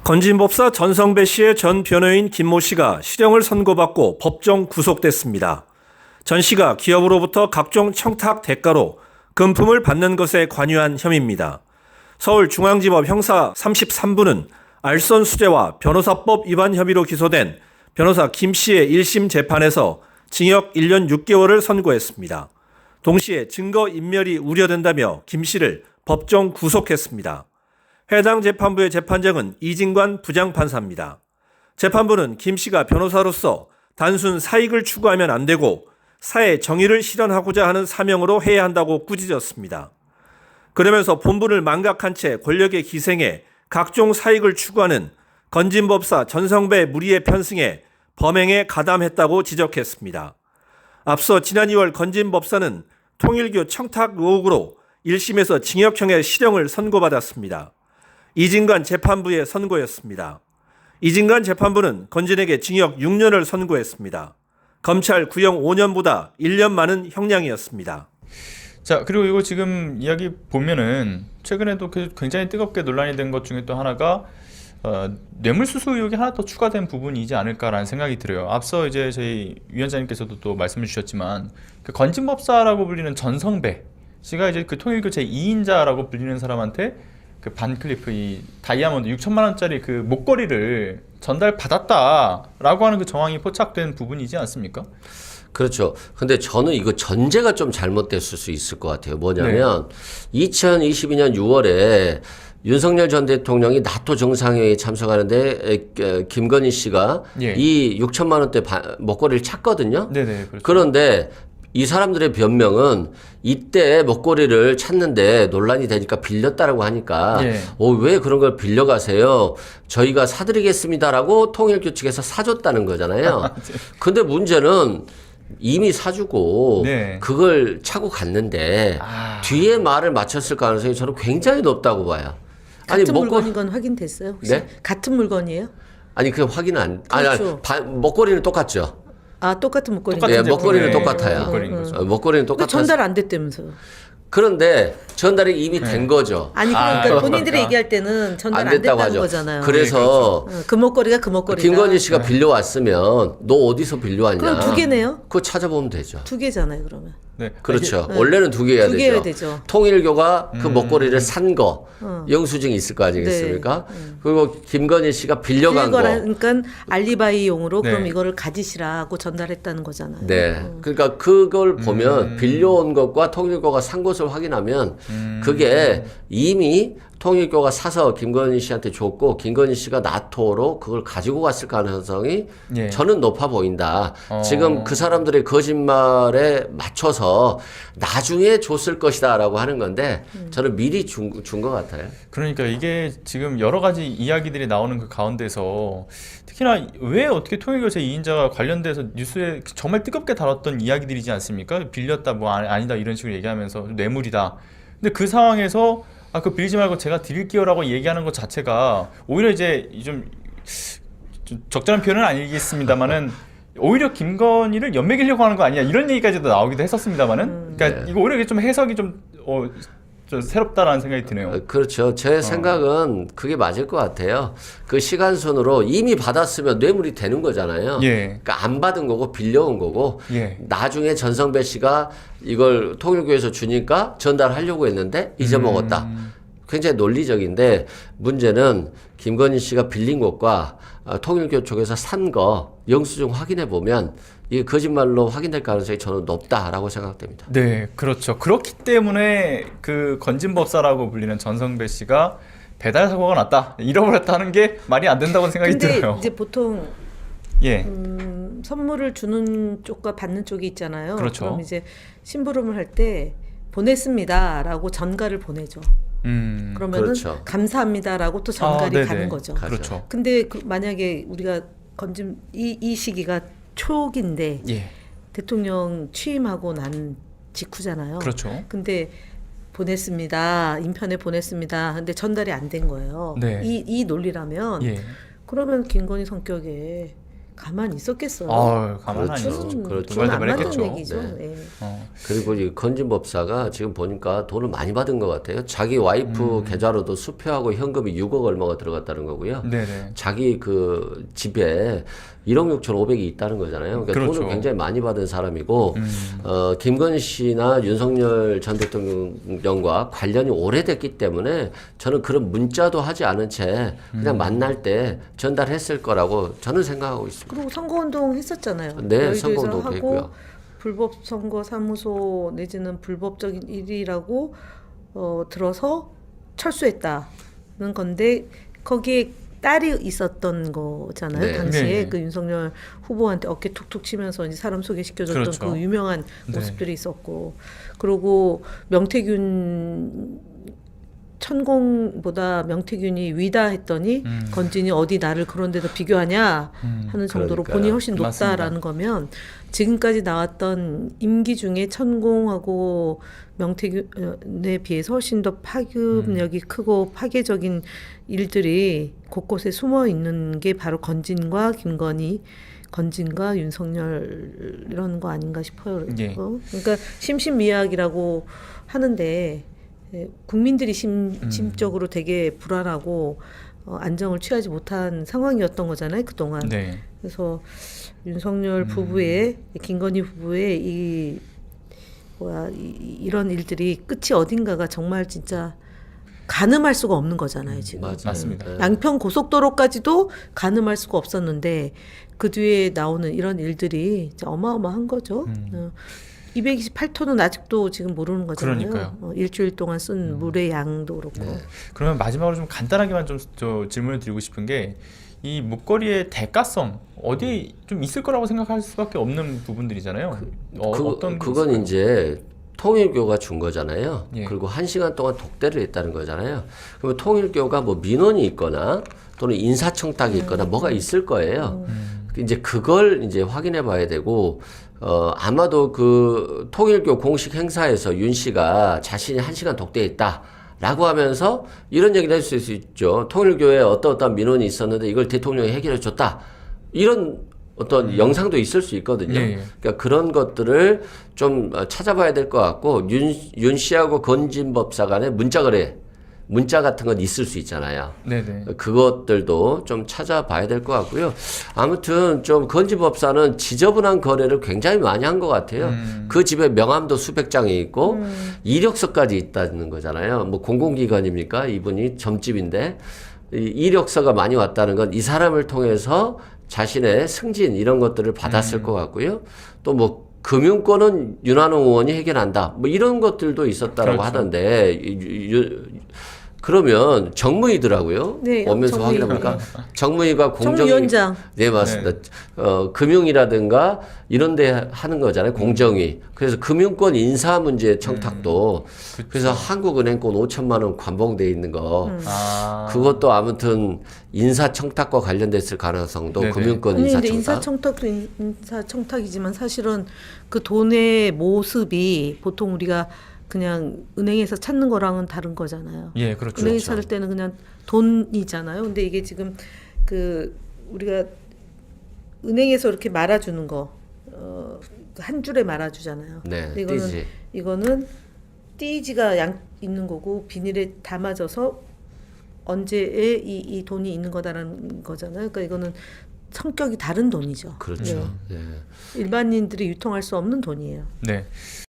건진법사 전성배 씨의 전 변호인 김모 씨가 실형을 선고받고 법정 구속됐습니다. 전 씨가 기업으로부터 각종 청탁 대가로 금품을 받는 것에 관여한 혐의입니다. 서울중앙지법 형사 33부는 알선 수재와 변호사법 위반 혐의로 기소된 변호사 김 씨의 1심 재판에서 징역 1년 6개월을 선고했습니다. 동시에 증거인멸이 우려된다며 김 씨를 법정 구속했습니다. 해당 재판부의 재판장은 이진관 부장판사입니다. 재판부는 김 씨가 변호사로서 단순 사익을 추구하면 안 되고 사회 정의를 실현하고자 하는 사명으로 해야 한다고 꾸짖었습니다. 그러면서 본분을 망각한 채 권력에 기생해 각종 사익을 추구하는 건진법사 전성배 무리에 편승해 범행에 가담했다고 지적했습니다. 앞서 지난 2월 건진법사는 통일교 청탁 의혹으로 1심에서 징역형의 실형을 선고받았습니다. 이진관 재판부의 선고였습니다. 이진관 재판부는 건진에게 징역 6년을 선고했습니다. 검찰 구형 5년보다 1년 많은 형량이었습니다. 자, 그리고 이거 지금 이야기 보면은 최근에도 굉장히 뜨겁게 논란이 된 것 중에 또 하나가 뇌물수수 의혹이 하나 더 추가된 부분이지 않을까라는 생각이 들어요. 앞서 이제 저희 위원장님께서도 또 말씀해 주셨지만 그 건진법사라고 불리는 전성배 씨가 이제 그 통일교 제2인자라고 불리는 사람한테 그 반클리프 이 다이아몬드 6천만 원짜리 그 목걸이를 전달받았다라고 하는 그 정황이 포착된 부분이지 않습니까? 그렇죠. 근데 저는 이거 전제가 좀 잘못됐을 수 있을 것 같아요. 뭐냐면 2022년 6월에 윤석열 전 대통령이 나토 정상회의에 참석하는데 김건희 씨가 이 6천만 원대 목걸이를 찾거든요. 네네. 그렇죠. 그런데 이 사람들의 변명은 이때 목걸이를 찾는데 논란이 되니까 빌렸다라고 하니까 왜 그런 걸 빌려가세요? 저희가 사드리겠습니다라고 통일교 측에서 사줬다는 거잖아요. 근데 문제는 이미 사주고 그걸 차고 갔는데 뒤에 말을 맞췄을 가능성이 저는 굉장히 높다고 봐요. 같은 물건인 건 확인됐어요? 혹시? 네? 같은 물건이에요? 아니 그 확인은 안. 그렇죠. 목걸이는 똑같죠. 아, 똑같은 목걸이. 네, 목걸이는 똑같아요. 목걸이는 똑같아요. 똑같아요. 전달 안 됐다면서요? 그런데 전달이 이미 된 거죠. 아니 그러니까 본인들이 얘기할 때는 전달 안 됐다는 하죠. 거잖아요. 그래서 그 목걸이가 그 목걸이다. 김건희 씨가 빌려왔으면 너 어디서 빌려왔냐. 그럼 두 개네요? 그거 찾아보면 되죠. 두 개잖아요, 그러면. 네. 그렇죠. 원래는 두 개 해야 두 개 해야 되죠. 통일교가 그 목걸이를 산 거, 영수증이 있을 거 아니겠습니까? 그리고 김건희 씨가 빌려간 거. 그러니까 알리바이용으로 그럼 이거를 가지시라고 전달했다는 거잖아요. 네. 그러니까 그걸 보면 빌려온 것과 통일교가 산 것을 확인하면 그게 이미 통일교가 사서 김건희 씨한테 줬고 김건희 씨가 나토로 그걸 가지고 갔을 가능성이 저는 높아 보인다. 지금 그 사람들의 거짓말에 맞춰서 나중에 줬을 것이다라고 하는 건데 저는 미리 준 것 같아요. 그러니까 이게 지금 여러 가지 이야기들이 나오는 그 가운데서 특히나 왜 어떻게 통일교 제2인자가 관련돼서 뉴스에 정말 뜨겁게 다뤘던 이야기들이지 않습니까? 빌렸다 뭐 아니다 이런 식으로 얘기하면서 뇌물이다. 근데 그 상황에서 그거 빌리지 말고 제가 드릴게요라고 얘기하는 것 자체가 오히려 이제 좀 적절한 표현은 아니겠습니다만은 오히려 김건희를 연맥이려고 하는 거 아니냐 이런 얘기까지도 나오기도 했었습니다만은 그러니까 이거 오히려 좀 해석이 좀 새롭다라는 생각이 드네요. 그렇죠. 제 생각은 그게 맞을 것 같아요. 그 시간순으로 이미 받았으면 뇌물이 되는 거잖아요. 그러니까 안 받은 거고 빌려온 거고 나중에 전성배 씨가 이걸 통일교에서 주니까 전달하려고 했는데 잊어먹었다. 굉장히 논리적인데 문제는 김건희 씨가 빌린 것과 통일교 쪽에서 산 거 영수증 확인해 보면 이게 거짓말로 확인될 가능성이 저는 높다라고 생각됩니다. 네, 그렇죠. 그렇기 때문에 그 건진법사라고 불리는 전성배 씨가 배달 사고가 났다, 잃어버렸다는 게 말이 안 된다고 생각이 들어요. 근데 이제 보통 선물을 주는 쪽과 받는 쪽이 있잖아요. 그렇죠. 그럼 이제 심부름을 할 때 보냈습니다라고 전가를 보내죠. 그러면은 감사합니다라고 또 전갈이 가는 거죠. 그렇죠. 근데 만약에 우리가 건진 이 시기가 초기인데 대통령 취임하고 난 직후잖아요. 그렇죠. 근데 보냈습니다. 인편에 보냈습니다. 근데 전달이 안 된 거예요. 이 논리라면 그러면 김건희 성격에 가만히 있었겠어요. 가만 안 있었죠. 그렇죠. 그건 안 맞는 했겠죠. 얘기죠. 네. 네. 그리고 이 건진법사가 지금 보니까 돈을 많이 받은 것 같아요. 자기 와이프 계좌로도 수표하고 현금이 6억 얼마가 들어갔다는 거고요. 네네. 자기 그 집에 1억 6,500이 있다는 거잖아요. 그러니까 그렇죠. 돈을 굉장히 많이 받은 사람이고, 김건희 씨나 윤석열 전 대통령과 관련이 오래됐기 때문에 저는 그런 문자도 하지 않은 채 그냥 만날 때 전달했을 거라고 저는 생각하고 있습니다. 그리고 선거운동 했었잖아요. 네, 여의도에서 선거운동 하고 했고요. 불법 선거 사무소 내지는 불법적인 일이라고 들어서 철수했다는 건데 거기에 딸이 있었던 거잖아요. 네. 당시에 네. 그 윤석열 후보한테 어깨 툭툭 치면서 이제 사람 소개시켜줬던 그렇죠. 그 유명한 네. 모습들이 있었고, 그리고 명태균 천공보다 명태균이 위다 했더니 건진이 어디 나를 그런 데서 비교하냐 하는 정도로 그러니까요. 본이 훨씬 높다라는 맞습니다. 거면 지금까지 나왔던 임기 중에 천공하고 명태균에 비해서 훨씬 더 파급력이 크고 파괴적인 일들이 곳곳에 숨어 있는 게 바로 건진과 김건희, 건진과 윤석열 이런 거 아닌가 싶어요. 예. 그러니까 심신미약이라고 하는데 국민들이 심적으로 되게 불안하고 안정을 취하지 못한 상황이었던 거잖아요, 그동안. 네. 그래서 윤석열 부부의 김건희 부부의 이런 일들이 끝이 어딘가가 정말 진짜 가늠할 수가 없는 거잖아요, 지금. 맞습니다. 양평 고속도로까지도 가늠할 수가 없었는데 그 뒤에 나오는 이런 일들이 진짜 어마어마한 거죠. 228톤은 아직도 지금 모르는 거잖아요. 그러니까요. 일주일 동안 쓴 물의 양도 그렇고. 네. 그러면 마지막으로 좀 간단하게만 좀 질문을 드리고 싶은 게, 이 목걸이의 대가성 어디 좀 있을 거라고 생각할 수밖에 없는 부분들이잖아요. 어떤 게 그건 있을까요? 이제 통일교가 준 거잖아요. 예. 그리고 1시간 동안 독대를 했다는 거잖아요. 그러면 통일교가 뭐 민원이 있거나 또는 인사청탁이 있거나 뭐가 있을 거예요. 이제 그걸 이제 확인해 봐야 되고, 아마도 그 통일교 공식 행사에서 윤 씨가 자신이 1시간 독대했다 라고 하면서 이런 얘기를 할 수 있죠. 통일교에 어떠한 민원이 있었는데 이걸 대통령이 해결해 줬다. 이런 어떤 영상도 있을 수 있거든요. 예. 그러니까 그런 것들을 좀 찾아봐야 될 것 같고, 윤 씨하고 건진법사 간의 문자 같은 건 있을 수 있잖아요. 네네. 그것들도 좀 찾아봐야 될 것 같고요. 아무튼 좀 건진법사는 지저분한 거래를 굉장히 많이 한 것 같아요. 그 집에 명함도 수백 장이 있고 이력서까지 있다는 거잖아요. 뭐 공공기관입니까? 이분이 점집인데 이력서가 많이 왔다는 건 이 사람을 통해서 자신의 승진 이런 것들을 받았을 것 같고요. 또 뭐 금융권은 윤한홍 의원이 해결한다. 뭐 이런 것들도 있었다라고 그렇죠. 하던데 그러면 정무위더라고요. 네, 오면서 정무위. 확인합니까? 정무위가 공정위. 정무위원장. 네, 맞습니다. 금융이라든가 이런 데 하는 거잖아요. 공정위. 그래서 금융권 인사 문제 청탁도 그래서 한국은행권 5천만 원 관봉돼 있는 거. 그것도 아무튼 인사 청탁과 관련됐을 가능성도 네네. 금융권 아니, 인사 근데 청탁. 인사청탁도 인사청탁이지만 사실은 그 돈의 모습이 보통 우리가 그냥 은행에서 찾는 거랑은 다른 거잖아요. 예, 그렇죠. 은행에서 찾을 때는 그냥 돈이잖아요. 근데 이게 지금 그 우리가 은행에서 이렇게 말아주는 거, 한 줄에 말아주잖아요. 네, 근데 띠지. 이거는 띠지가 있는 거고 비닐에 담아져서 언제에 이 돈이 있는 거다라는 거잖아요. 그러니까 이거는 성격이 다른 돈이죠. 그렇죠. 네. 네. 일반인들이 유통할 수 없는 돈이에요. 네.